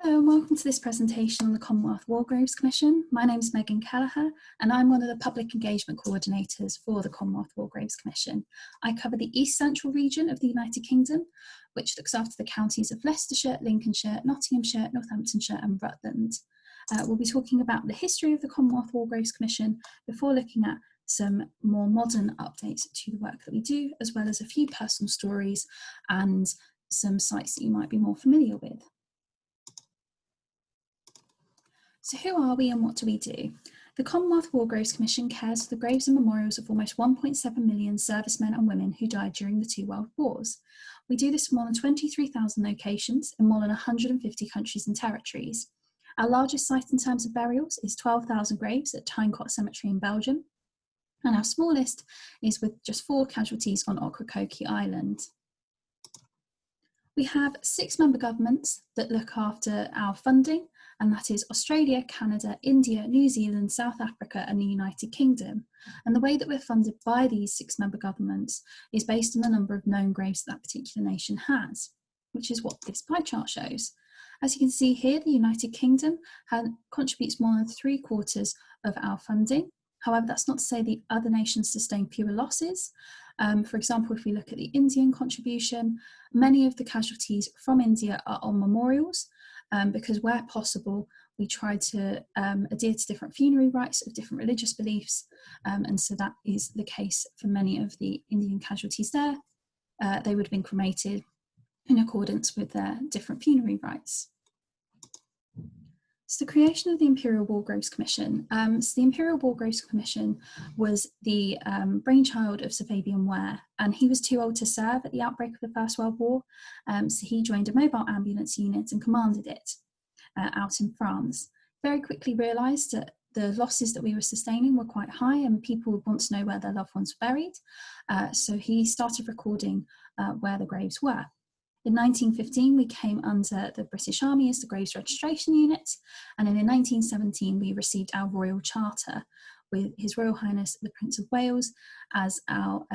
Hello and welcome to this presentation on the Commonwealth War Graves Commission. My name is Megan Kelleher and I'm one of the public engagement coordinators for the Commonwealth War Graves Commission. I cover the East Central region of the United Kingdom, which looks after the counties of Leicestershire, Lincolnshire, Nottinghamshire, Northamptonshire and Rutland. We'll be talking about the history of the Commonwealth War Graves Commission before looking at some more modern updates to the work that we do, as well as a few personal stories and some sites that you might be more familiar with. So who are we and what do we do? The Commonwealth War Graves Commission cares for the graves and memorials of almost 1.7 million servicemen and women who died during the two world wars. We do this in more than 23,000 locations in more than 150 countries and territories. Our largest site in terms of burials is 12,000 graves at Tynecott Cemetery in Belgium, and our smallest is with just 4 casualties on Ocracoke Island. We have 6 member governments that look after our funding, and that is Australia, Canada, India, New Zealand, South Africa and the United Kingdom. And the way that we're funded by these 6 member governments is based on the number of known graves that particular nation has, which is what this pie chart shows. As you can see here, the United Kingdom contributes more than 3/4 of our funding. However, that's not to say the other nations sustain fewer losses. For example, if we look at the Indian contribution, many of the casualties from India are on memorials, because where possible, we try to adhere to different funerary rites of different religious beliefs, and so that is the case for many of the Indian casualties there. They would have been cremated in accordance with their different funerary rites. So the creation of the Imperial War Graves Commission. So the Imperial War Graves Commission was the brainchild of Sir Fabian Ware, and he was too old to serve at the outbreak of the First World War, so he joined a mobile ambulance unit and commanded it out in France. Very quickly realised that the losses that we were sustaining were quite high and people would want to know where their loved ones were buried, so he started recording where the graves were. In 1915, we came under the British Army as the Graves Registration Unit, and then in 1917, we received our Royal Charter with His Royal Highness the Prince of Wales as our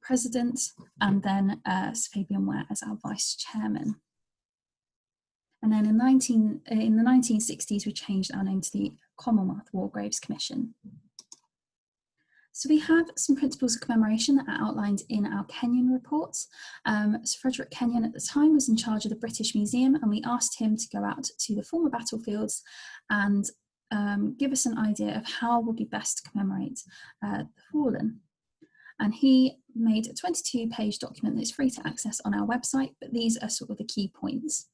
President, and then Sir Fabian Ware as our Vice Chairman. And then in the 1960s, we changed our name to the Commonwealth War Graves Commission. So we have some principles of commemoration that are outlined in our Kenyon reports. So Frederick Kenyon at the time was in charge of the British Museum, and we asked him to go out to the former battlefields and give us an idea of how would be best to commemorate the fallen. And he made a 22-page document that's free to access on our website, but these are sort of the key points.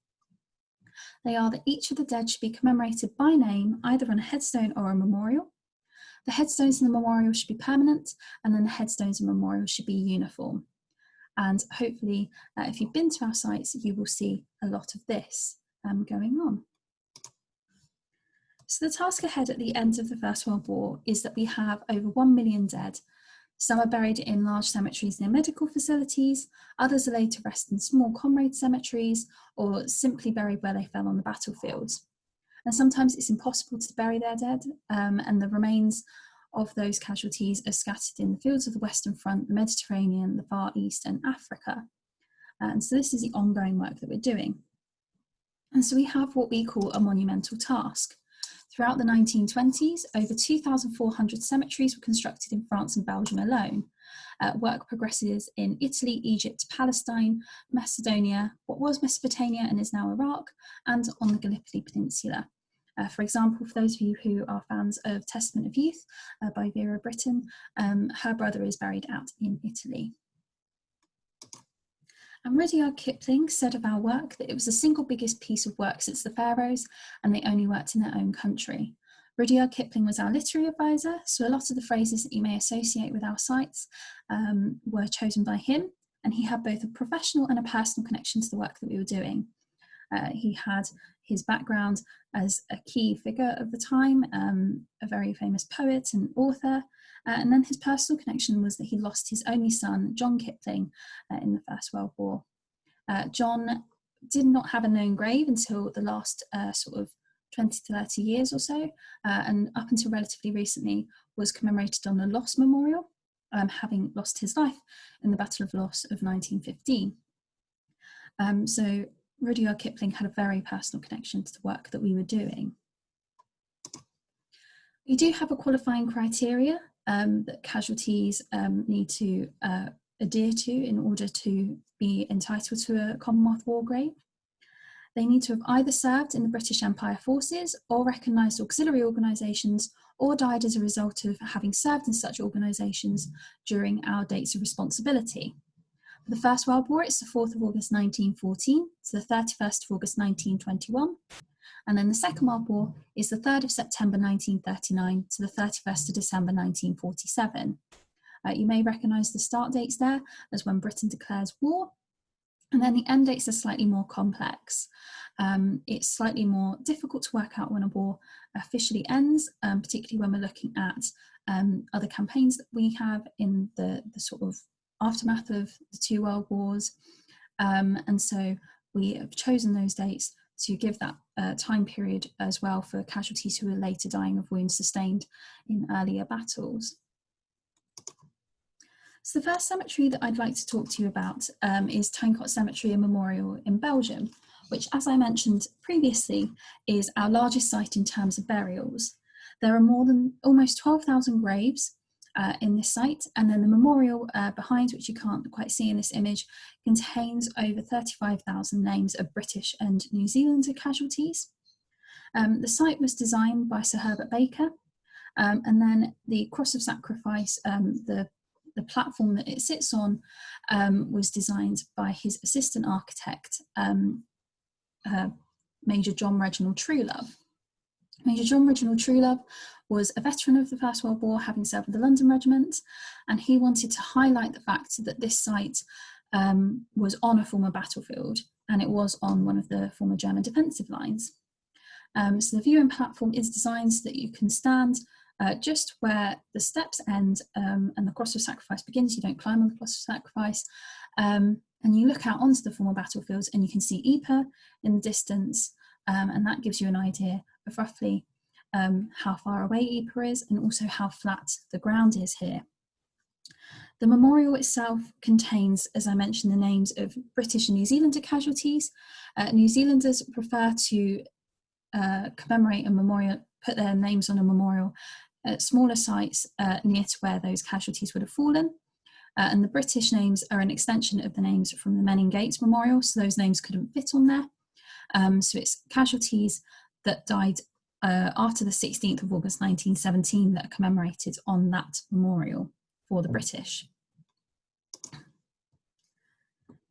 They are that each of the dead should be commemorated by name, either on a headstone or a memorial. The headstones in the memorial should be permanent, and then the headstones and memorials should be uniform. And hopefully, if you've been to our sites, you will see a lot of this going on. So the task ahead at the end of the First World War is that we have over 1 million dead. Some are buried in large cemeteries near medical facilities, others are laid to rest in small comrade cemeteries, or simply buried where they fell on the battlefields. And sometimes it's impossible to bury their dead, and the remains of those casualties are scattered in the fields of the Western Front, the Mediterranean, the Far East and Africa. And so this is the ongoing work that we're doing. And so we have what we call a monumental task. Throughout the 1920s, over 2,400 cemeteries were constructed in France and Belgium alone. Work progresses in Italy, Egypt, Palestine, Macedonia, what was Mesopotamia and is now Iraq, and on the Gallipoli Peninsula. For example, for those of you who are fans of Testament of Youth by Vera Brittain, her brother is buried out in Italy. And Rudyard Kipling said of our work that it was the single biggest piece of work since the Pharaohs, and they only worked in their own country. Rudyard Kipling was our literary advisor, so a lot of the phrases that you may associate with our sites were chosen by him, and he had both a professional and a personal connection to the work that we were doing. He had his background as a key figure of the time, a very famous poet and author, and then his personal connection was that he lost his only son, John Kipling, in the First World War. John did not have a known grave until the last sort of 20 to 30 years or so, and up until relatively recently was commemorated on the Loss Memorial, having lost his life in the Battle of Loss of 1915. So Rudyard Kipling had a very personal connection to the work that we were doing. We do have a qualifying criteria that casualties need to adhere to in order to be entitled to a Commonwealth War grave. They need to have either served in the British Empire forces or recognised auxiliary organisations, or died as a result of having served in such organisations during our dates of responsibility. For the First World War, it's the 4th of August 1914 to the 31st of August 1921. And then the Second World War is the 3rd of September 1939 to the 31st of December 1947. You may recognise the start dates there as when Britain declares war, and then the end dates are slightly more complex. It's slightly more difficult to work out when a war officially ends, particularly when we're looking at other campaigns that we have in the sort of aftermath of the two world wars. And so we have chosen those dates to give that time period as well for casualties who are later dying of wounds sustained in earlier battles. So the first cemetery that I'd like to talk to you about is Tuincot Cemetery and Memorial in Belgium, which, as I mentioned previously, is our largest site in terms of burials. There are more than almost 12,000 graves in this site, and then the memorial behind, which you can't quite see in this image, contains over 35,000 names of British and New Zealander casualties. The site was designed by Sir Herbert Baker, and then the Cross of Sacrifice, the platform that it sits on, was designed by his assistant architect, Major John Reginald Truelove. Major John Reginald Truelove was a veteran of the First World War, having served with the London Regiment, and he wanted to highlight the fact that this site was on a former battlefield, and it was on one of the former German defensive lines. So the viewing platform is designed so that you can stand just where the steps end and the Cross of Sacrifice begins. You don't climb on the Cross of Sacrifice, and you look out onto the former battlefields and you can see Ypres in the distance, and that gives you an idea of roughly how far away Ypres is, and also how flat the ground is here. The memorial itself contains, as I mentioned, the names of British and New Zealander casualties. New Zealanders prefer to commemorate a memorial, put their names on a memorial at smaller sites near to where those casualties would have fallen. And the British names are an extension of the names from the Men in Gates Memorial, so those names couldn't fit on there. So it's casualties that died after the 16th of August 1917 that are commemorated on that memorial for the British.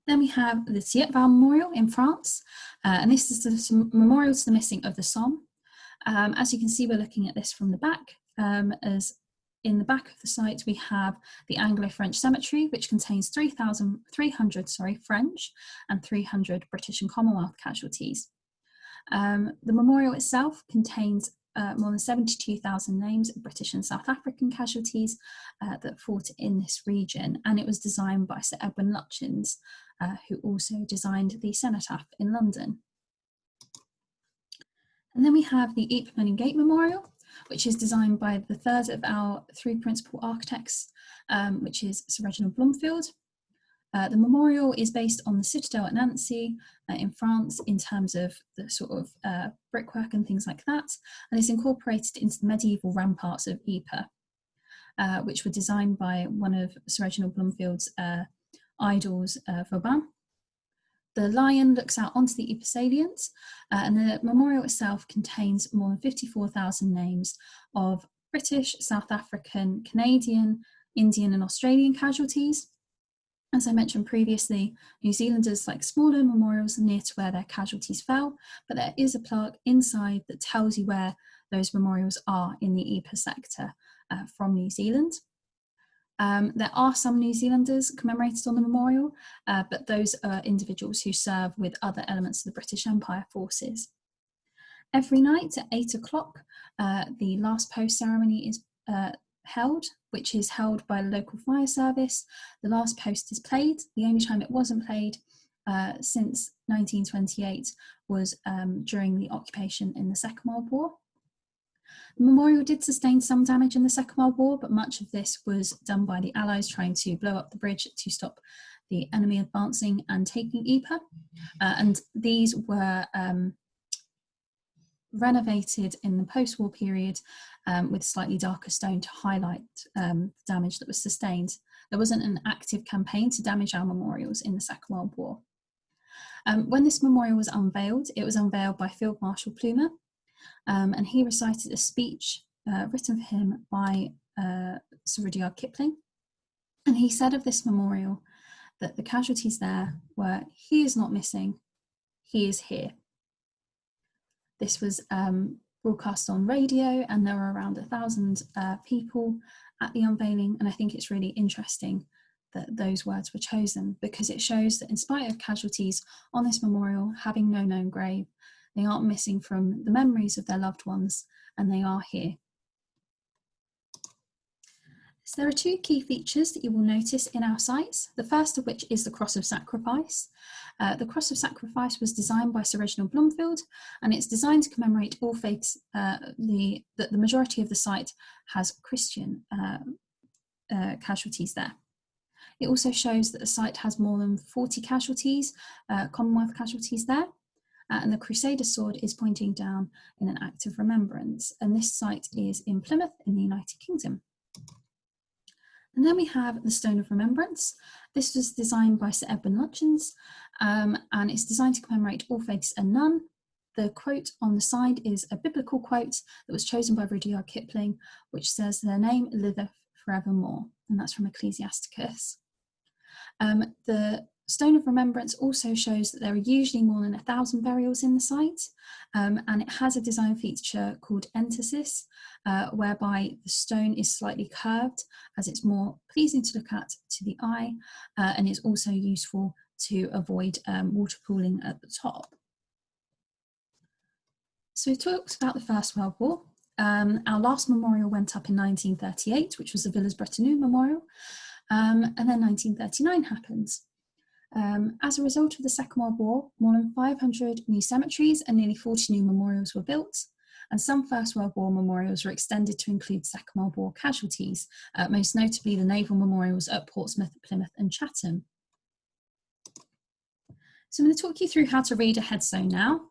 Then we have the Thietval Memorial in France, and this is the memorial to the missing of the Somme. As you can see, we're looking at this from the back. As in the back of the site, we have the Anglo-French cemetery, which contains 300 French and 300 British and Commonwealth casualties. The memorial itself contains more than 72,000 names of British and South African casualties that fought in this region, and it was designed by Sir Edwin Lutyens, who also designed the cenotaph in London. And then we have the Ypres Men in Gate Memorial, which is designed by the third of our three principal architects, which is Sir Reginald Blomfield. The memorial is based on the Citadel at Nancy in France in terms of the sort of brickwork and things like that, and is incorporated into the medieval ramparts of Ypres, which were designed by one of Sir Reginald Blomfield's idols, Vauban. The lion looks out onto the Ypres salient, and the memorial itself contains more than 54,000 names of British, South African, Canadian, Indian and Australian casualties. As I mentioned previously, New Zealanders like smaller memorials near to where their casualties fell, but there is a plaque inside that tells you where those memorials are in the Ypres sector from New Zealand. There are some New Zealanders commemorated on the memorial, but those are individuals who serve with other elements of the British Empire forces. Every night at 8 o'clock, the last post ceremony is held, which is held by the local fire service. The last post is played. The only time it wasn't played since 1928 was during the occupation in the Second World War. The memorial did sustain some damage in the Second World War, but much of this was done by the Allies trying to blow up the bridge to stop the enemy advancing and taking Ypres. And these were renovated in the post-war period with slightly darker stone to highlight the damage that was sustained. There wasn't an active campaign to damage our memorials in the Second World War. When this memorial was unveiled, it was unveiled by Field Marshal Plumer, and he recited a speech written for him by Sir Rudyard Kipling. And he said of this memorial that the casualties there were, "He is not missing, he is here." This was broadcast on radio, and there were around 1,000 people at the unveiling. And I think it's really interesting that those words were chosen, because it shows that in spite of casualties on this memorial having no known grave, they aren't missing from the memories of their loved ones, and they are here. So there are two key features that you will notice in our sites, the first of which is the Cross of Sacrifice. The Cross of Sacrifice was designed by Sir Reginald Blomfield, and it's designed to commemorate all faiths. That the majority of the site has Christian casualties there. It also shows that the site has more than 40 casualties, Commonwealth casualties there, and the Crusader sword is pointing down in an act of remembrance. And this site is in Plymouth in the United Kingdom. And then we have the Stone of Remembrance. This was designed by Sir Edwin Lutyens, and it's designed to commemorate all faiths and none. The quote on the side is a biblical quote that was chosen by Rudyard Kipling, which says, "Their name liveth forevermore," and that's from Ecclesiasticus. The Stone of Remembrance also shows that there are usually more than 1,000 burials in the site, and it has a design feature called entasis, whereby the stone is slightly curved as it's more pleasing to look at to the eye, and it's also useful to avoid water pooling at the top. So we've talked about the First World War. Our last memorial went up in 1938, which was the Villers-Bretonneux Memorial, and then 1939 happens. As a result of the Second World War, more than 500 new cemeteries and nearly 40 new memorials were built, and some First World War memorials were extended to include Second World War casualties, most notably the naval memorials at Portsmouth, Plymouth and Chatham. So I'm going to talk you through how to read a headstone now.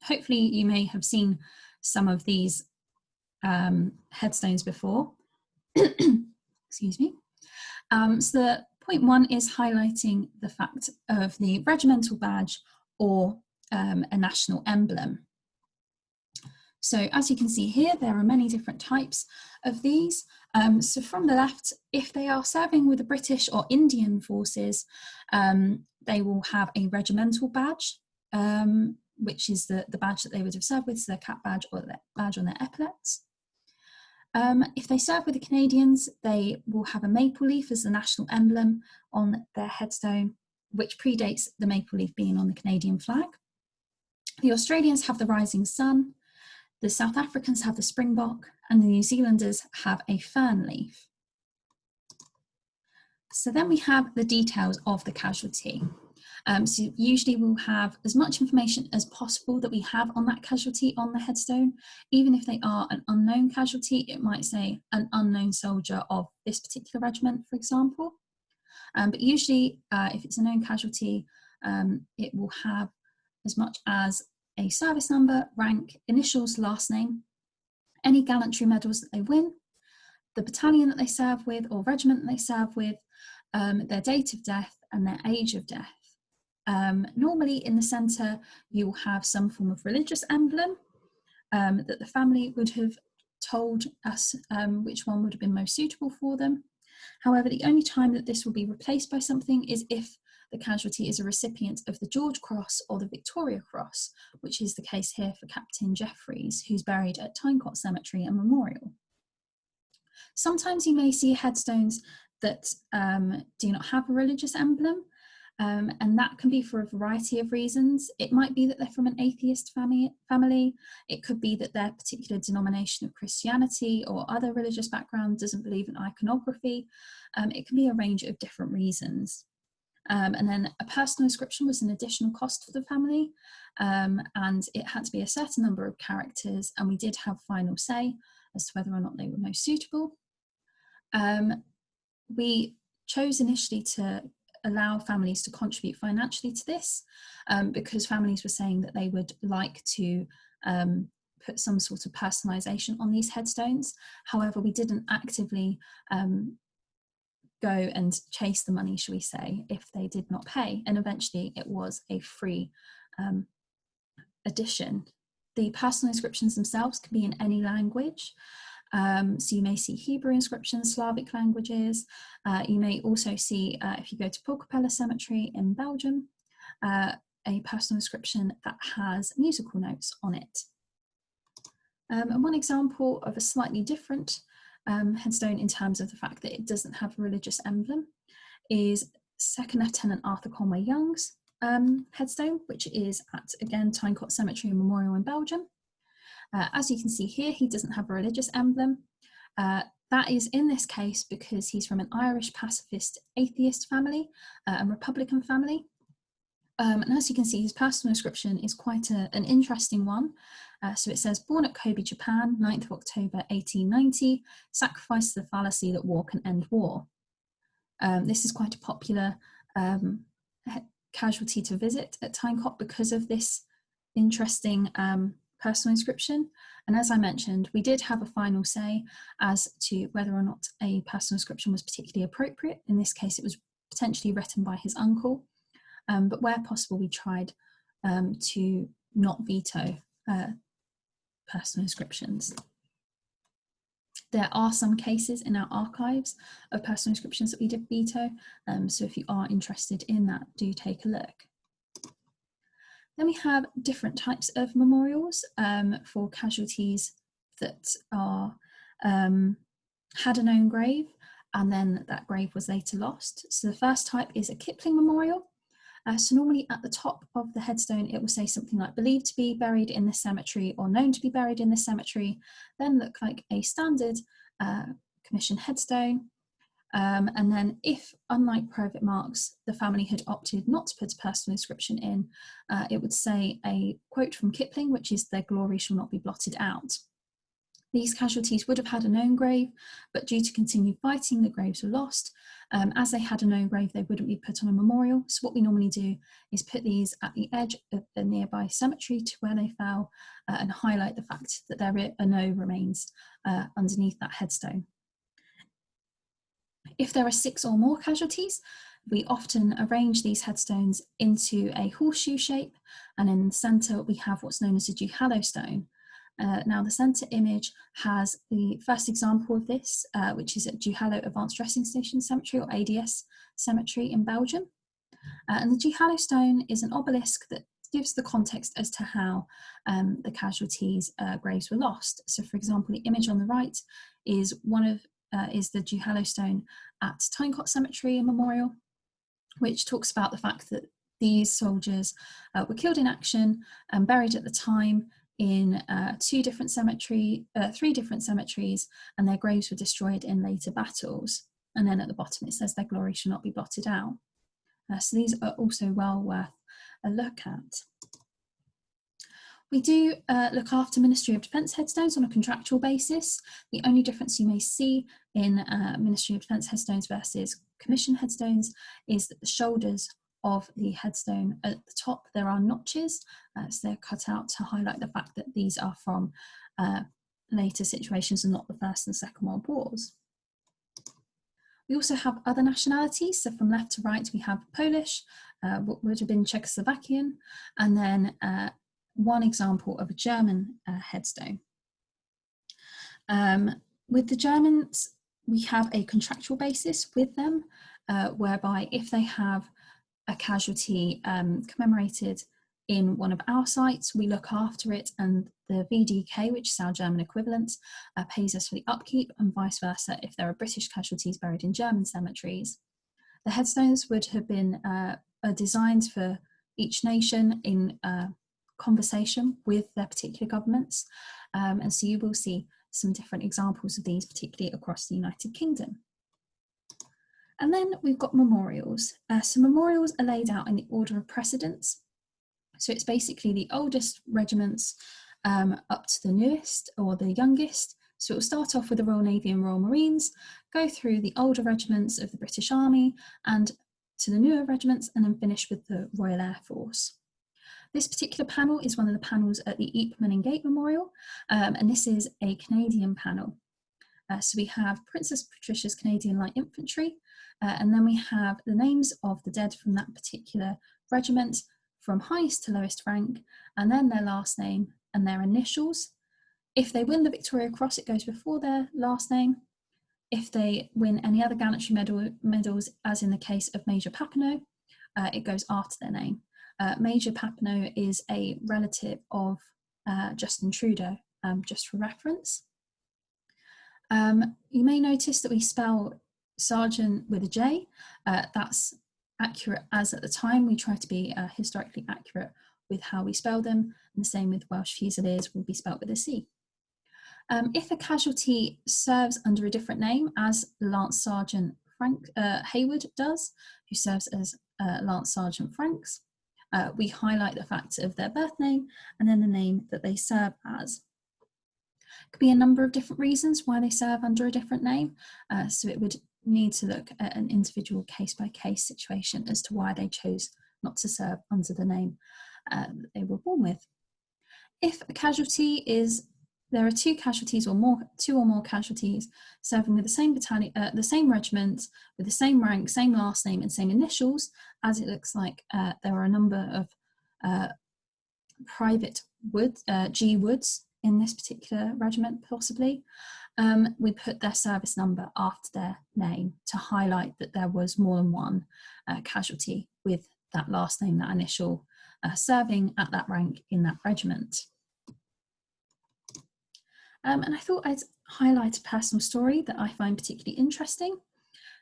Hopefully you may have seen some of these headstones before. Excuse me. So the point one is highlighting the fact of the regimental badge or a national emblem. So as you can see here, there are many different types of these. So from the left, if they are serving with the British or Indian forces, they will have a regimental badge, which is the badge that they would have served with, so their cap badge or their badge on their epaulets. If they serve with the Canadians, they will have a maple leaf as the national emblem on their headstone, which predates the maple leaf being on the Canadian flag. The Australians have the rising sun, the South Africans have the springbok, and the New Zealanders have a fern leaf. So then we have the details of the casualty. So usually we'll have as much information as possible that we have on that casualty on the headstone. Even if they are an unknown casualty, it might say an unknown soldier of this particular regiment, for example. But usually if it's a known casualty, it will have as much as a service number, rank, initials, last name, any gallantry medals that they win, the battalion that they serve with or regiment that they serve with, their date of death and their age of death. Normally in the centre you will have some form of religious emblem that the family would have told us which one would have been most suitable for them. However, the only time that this will be replaced by something is if the casualty is a recipient of the George Cross or the Victoria Cross, which is the case here for Captain Jeffreys, who's buried at Tynecott Cemetery and Memorial. Sometimes you may see headstones that do not have a religious emblem, and that can be for a variety of reasons. It might be that they're from an atheist family. It could be that their particular denomination of Christianity or other religious background doesn't believe in iconography. It can be a range of different reasons. And then a personal inscription was an additional cost for the family, and it had to be a certain number of characters, and we did have final say as to whether or not they were most suitable. We chose initially to allow families to contribute financially to this, because families were saying that they would like to put some sort of personalisation on these headstones. However, we didn't actively go and chase the money, shall we say, if they did not pay, and eventually it was a free addition. The personal inscriptions themselves can be in any language. So you may see Hebrew inscriptions, Slavic languages. You may also see, if you go to Polkapelle Cemetery in Belgium, a personal inscription that has musical notes on it. And one example of a slightly different headstone in terms of the fact that it doesn't have a religious emblem is Second Lieutenant Arthur Conway Young's headstone, which is at, again, Tynecott Cemetery and Memorial in Belgium. As you can see here, he doesn't have a religious emblem. That is in this case because he's from an Irish pacifist atheist family, a Republican family. And as you can see, his personal inscription is quite an interesting one. So it says, born at Kobe, Japan, 9th of October 1890, sacrifice to the fallacy that war can end war. This is quite a popular casualty to visit at Tynecott because of this interesting personal inscription. And as I mentioned, we did have a final say as to whether or not a personal inscription was particularly appropriate. In this case, it was potentially written by his uncle, but where possible, we tried to not veto personal inscriptions. There are some cases in our archives of personal inscriptions that we did veto, so if you are interested in that, do take a look. Then we have different types of memorials for casualties that are had a known grave and then that grave was later lost. So the first type is a Kipling memorial. So normally at the top of the headstone, it will say something like believed to be buried in this cemetery or known to be buried in this cemetery, then look like a standard commission headstone. And then if, unlike private marks, the family had opted not to put a personal inscription in, it would say a quote from Kipling, which is their glory shall not be blotted out. These casualties would have had a known grave, but due to continued fighting, the graves were lost. As they had a known grave, they wouldn't be put on a memorial. So what we normally do is put these at the edge of the nearby cemetery to where they fell and highlight the fact that there are no remains underneath that headstone. If there are 6 or more casualties, we often arrange these headstones into a horseshoe shape, and in the centre we have what's known as a Duhallow stone. Now the centre image has the first example of this, which is at Duhallow Advanced Dressing Station Cemetery, or ADS Cemetery in Belgium. And the Duhallow stone is an obelisk that gives the context as to how the casualties' graves were lost. So for example, the image on the right is is the Duhallow stone at Tynecott Cemetery and Memorial, which talks about the fact that these soldiers were killed in action and buried at the time in 3 different cemeteries, and their graves were destroyed in later battles. And then at the bottom it says their glory shall not be blotted out. So these are also well worth a look at. We do look after Ministry of Defence headstones on a contractual basis. The only difference you may see in Ministry of Defence headstones versus commission headstones is that the shoulders of the headstone at the top, there are notches, so they're cut out to highlight the fact that these are from later situations and not the First and Second World Wars. We also have other nationalities, so from left to right we have Polish, what would have been Czechoslovakian, and then one example of a German headstone. With the Germans, we have a contractual basis with them, whereby if they have a casualty commemorated in one of our sites, we look after it, and the VDK, which is our German equivalent, pays us for the upkeep, and vice versa if there are British casualties buried in German cemeteries. The headstones would have been designed for each nation in conversation with their particular governments, and so you will see some different examples of these, particularly across the United Kingdom. And then we've got memorials. So memorials are laid out in the order of precedence. So it's basically the oldest regiments up to the newest or the youngest. So it will start off with the Royal Navy and Royal Marines, go through the older regiments of the British Army, and to the newer regiments, and then finish with the Royal Air Force. This particular panel is one of the panels at the Ypres and Gate Memorial, and this is a Canadian panel. So we have Princess Patricia's Canadian Light Infantry, and then we have the names of the dead from that particular regiment from highest to lowest rank, and then their last name and their initials. If they win the Victoria Cross, it goes before their last name. If they win any other gallantry medals, as in the case of Major Papineau, it goes after their name. Major Papineau is a relative of Justin Trudeau, just for reference. You may notice that we spell sergeant with a J. That's accurate, as at the time we try to be historically accurate with how we spell them, and the same with Welsh Fusiliers will be spelt with a C. If a casualty serves under a different name, as Lance Sergeant Frank Hayward does, who serves as Lance Sergeant Franks, we highlight the fact of their birth name and then the name that they serve as. Could be a number of different reasons why they serve under a different name, so it would need to look at an individual case-by-case situation as to why they chose not to serve under the name that they were born with. If a casualty is, there are two or more casualties serving with the same battalion, the same regiment, with the same rank, same last name and same initials, as it looks like there are a number of private G Woods in this particular regiment, possibly. We put their service number after their name to highlight that there was more than one casualty with that last name, that initial, serving at that rank in that regiment. And I thought I'd highlight a personal story that I find particularly interesting.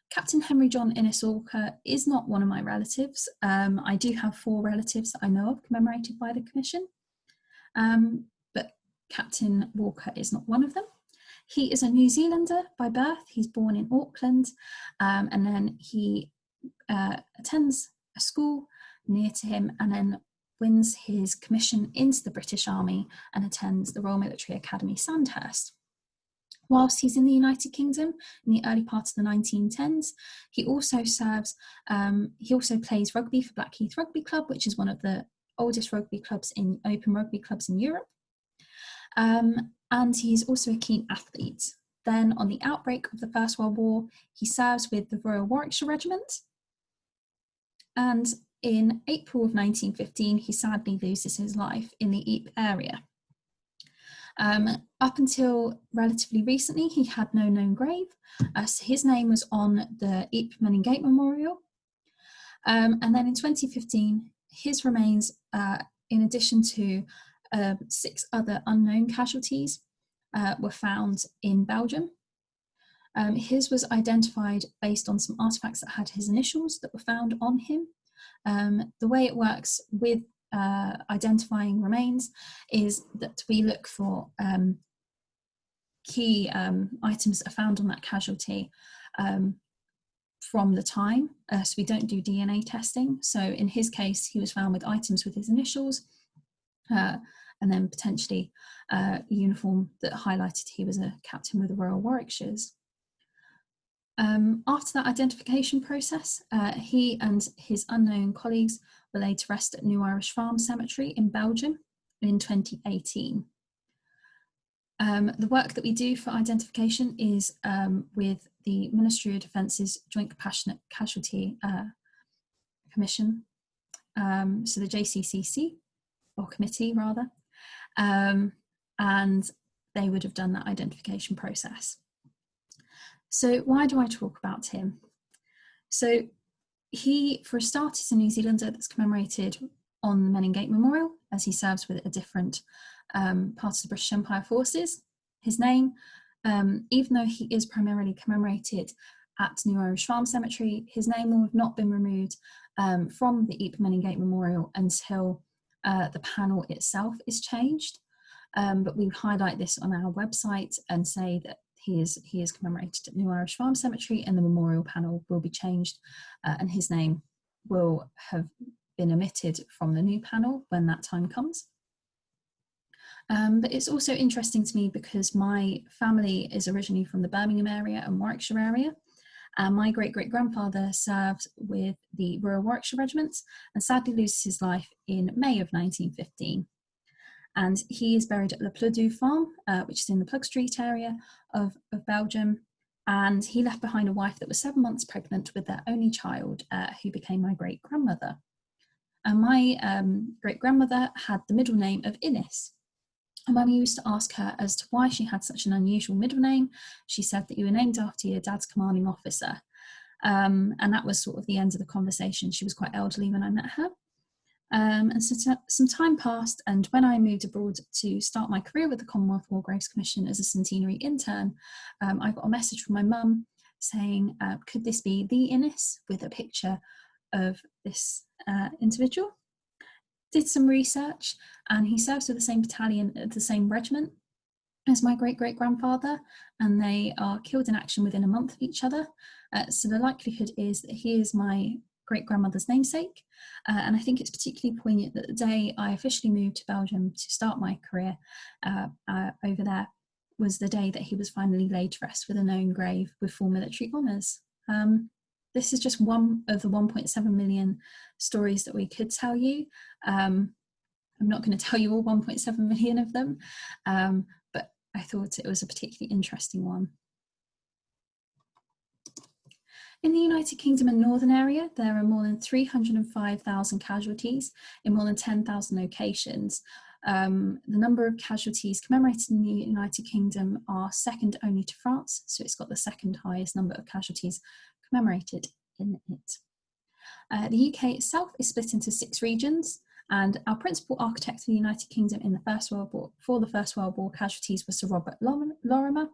Captain Henry John Innes Walker is not one of my relatives. I do have 4 relatives that I know of commemorated by the Commission, but Captain Walker is not one of them. He is a New Zealander by birth. He's born in Auckland, and then he attends a school near to him, and then wins his commission into the British Army and attends the Royal Military Academy Sandhurst. Whilst he's in the United Kingdom in the early part of the 1910s, he also serves, he also plays rugby for Blackheath Rugby Club, which is one of the oldest rugby clubs in open rugby clubs in Europe. And he's also a keen athlete. Then on the outbreak of the First World War, he serves with the Royal Warwickshire Regiment. And in April of 1915, he sadly loses his life in the Ypres area. Up until relatively recently, he had no known grave. So his name was on the Ypres Men and Gate Memorial. And then in 2015, his remains, in addition to 6 other unknown casualties, were found in Belgium. His was identified based on some artifacts that had his initials that were found on him. The way it works with identifying remains is that we look for key items that are found on that casualty from the time, so we don't do DNA testing. So in his case, he was found with items with his initials, and then potentially a uniform that highlighted he was a captain with the Royal Warwickshires. After that identification process, he and his unknown colleagues were laid to rest at New Irish Farm Cemetery in Belgium in 2018. The work that we do for identification is with the Ministry of Defence's Joint Compassionate Casualty Commission, so the JCCC, or committee rather, and they would have done that identification process. So why do I talk about him? So he, for a start, is a New Zealander that's commemorated on the Men and Gate Memorial, as he serves with a different part of the British Empire forces. His name, even though he is primarily commemorated at New Irish Farm Cemetery, his name will have not been removed from the Ypres Men and Gate Memorial until the panel itself is changed. But we highlight this on our website and say that he is commemorated at New Irish Farm Cemetery, and the memorial panel will be changed, and his name will have been omitted from the new panel when that time comes. But it's also interesting to me because my family is originally from the Birmingham area and Warwickshire area, My great-great-grandfather served with the Royal Warwickshire Regiment and sadly loses his life in May of 1915. And he is buried at the Ploudu farm, which is in the Plug Street area of Belgium. And he left behind a wife that was 7 months pregnant with their only child, who became my great-grandmother. And my great-grandmother had the middle name of Innes. And when we used to ask her as to why she had such an unusual middle name, she said that you were named after your dad's commanding officer. And that was sort of the end of the conversation. She was quite elderly when I met her. And so some time passed, and when I moved abroad to start my career with the Commonwealth War Graves Commission as a centenary intern, I got a message from my mum saying, could this be the Innes, with a picture of this individual? Did some research, and he serves with the same battalion, the same regiment as my great-great-grandfather, and they are killed in action within a month of each other. So the likelihood is that he is my great-grandmother's namesake, and I think it's particularly poignant that the day I officially moved to Belgium to start my career over there was the day that he was finally laid to rest with a known grave with full military honours. This is just one of the 1.7 million stories that we could tell you. I'm not going to tell you all 1.7 million of them, but I thought it was a particularly interesting one. In the United Kingdom and Northern area, there are more than 305,000 casualties in more than 10,000 locations. The number of casualties commemorated in the United Kingdom are second only to France, so it's got the second highest number of casualties commemorated in it. The UK itself is split into 6 regions, and our principal architect for the United Kingdom in the First World War, for the First World War casualties, was Sir Robert Lorimer,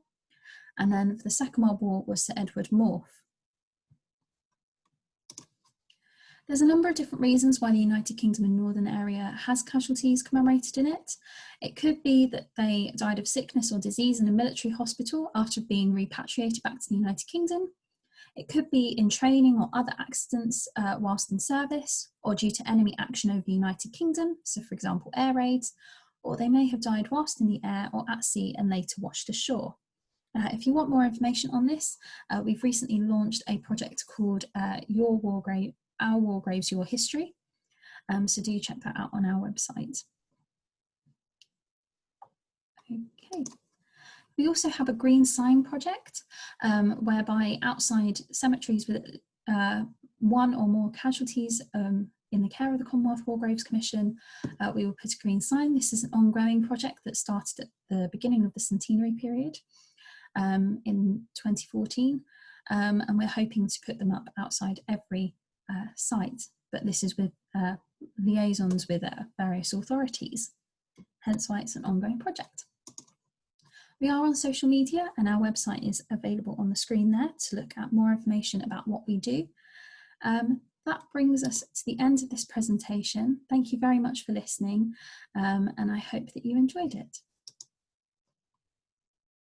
and then for the Second World War was Sir Edward Morph. There's a number of different reasons why the United Kingdom and Northern area has casualties commemorated in it. It could be that they died of sickness or disease in a military hospital after being repatriated back to the United Kingdom. It could be in training or other accidents whilst in service, or due to enemy action over the United Kingdom, so for example air raids, or they may have died whilst in the air or at sea and later washed ashore. If you want more information on this, we've recently launched a project called Our War Graves, Your History, so do check that out on our website. Okay. We also have a green sign project, whereby outside cemeteries with one or more casualties in the care of the Commonwealth War Graves Commission, we will put a green sign. This is an ongoing project that started at the beginning of the centenary period in 2014, and we're hoping to put them up outside every site, but this is with liaisons with various authorities, hence why it's an ongoing project. We are on social media, and our website is available on the screen there to look at more information about what we do. That brings us to the end of this presentation. Thank you very much for listening, and I hope that you enjoyed it.